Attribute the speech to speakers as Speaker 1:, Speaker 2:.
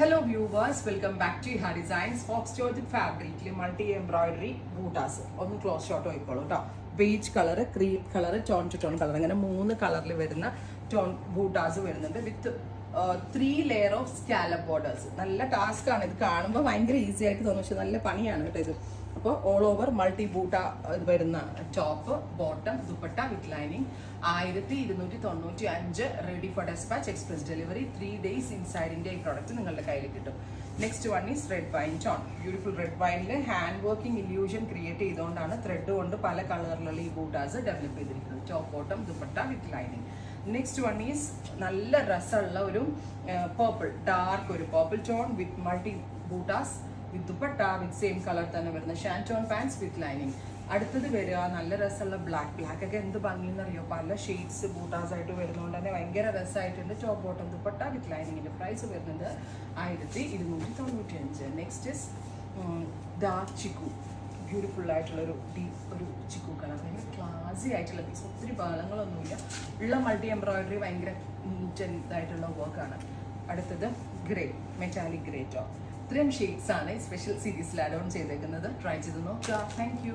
Speaker 1: Hello viewers, welcome back to Iha Designs. Fox George fabric multi embroidery bootas. ഒന്ന് close shot പോയിക്കോളൂ കേട്ടോ. Beige colour, cream colour, tone to tone colour, അങ്ങനെ 3 കളറിൽ വരുന്ന tone ബൂട്ടാസ് വരുന്നുണ്ട് with 3 layer of scallop borders. നല്ല task ആണ് ഇത് കാണുമ്പോൾ, ഭയങ്കര ഈസി ആയിട്ട് തോന്നും, പക്ഷെ നല്ല പണിയാണ് കേട്ടോ ഇത്. അപ്പോൾ ഓൾ ഓവർ മൾട്ടി ബൂട്ട വരുന്ന top, bottom, dupatta with lining. 1295 ready for despatch, express delivery, 3 days ഇൻസൈഡിൻ്റെ ഈ പ്രോഡക്റ്റ് നിങ്ങളുടെ കയ്യിൽ കിട്ടും. Next one is red wine tone. Beautiful red വൈനിൽ ഹാൻഡ് വർക്കിംഗ് ഇല്യൂഷൻ ക്രിയേറ്റ് ചെയ്തുകൊണ്ടാണ് ത്രെഡ് കൊണ്ട് പല കളറിലുള്ള ഈ ബൂട്ടാസ് ഡെവലപ്പ് ചെയ്തിരിക്കുന്നത്. Top, bottom, dupatta with lining. Next one is നല്ല രസമുള്ള ഒരു പേർപ്പിൾ, ഡാർക്ക് ഒരു പേർപ്പിൾ ടോൺ വിത്ത് മൾട്ടി ബൂട്ടാസ് with dupatta with same colour തന്നെ വരുന്ന ഷാൻറ്റോൺ പാൻസ് വിത്ത് ലൈനിങ്. അടുത്തത് വരിക നല്ല രസമുള്ള ബ്ലാക്ക് ഒക്കെ എന്ത് ഭംഗിയെന്നറിയോ, പല ഷെയ്ഡ്സ് ബൂട്ടാസ് ആയിട്ട് വരുന്നതുകൊണ്ട് തന്നെ ഭയങ്കര രസമായിട്ടുണ്ട്. ടോപ്പ്, ബോട്ടം, ദുപ്പട്ട വിത്ത് ലൈനിങ്ങിൻ്റെ പ്രൈസ് വരുന്നത് 1295. Next is dark chikoo. Beautiful ആയിട്ടുള്ളൊരു ഒരു ചിക്കു കളർ, ഭയങ്കര ക്ലാസി ആയിട്ടുള്ള പീസ്, ഒത്തിരി ബഹളങ്ങളൊന്നുമില്ല, ഉള്ള മൾട്ടി എംബ്രോയിഡറി, ഭയങ്കര നീറ്റ് ആൻഡ് ഇതായിട്ടുള്ള വർക്കാണ്. അടുത്തത് ഗ്രേ, മെറ്റാലിക് ഗ്രേ ടോപ്പ്. ഇത്രയും ഷെയ്ഡ്സ് ആണ് സ്പെഷ്യൽ സീരീസിൽ ആഡ് ഓൺ ചെയ്തേക്കുന്നത്. ട്രൈ ചെയ്ത് നോക്കുക. Thank you.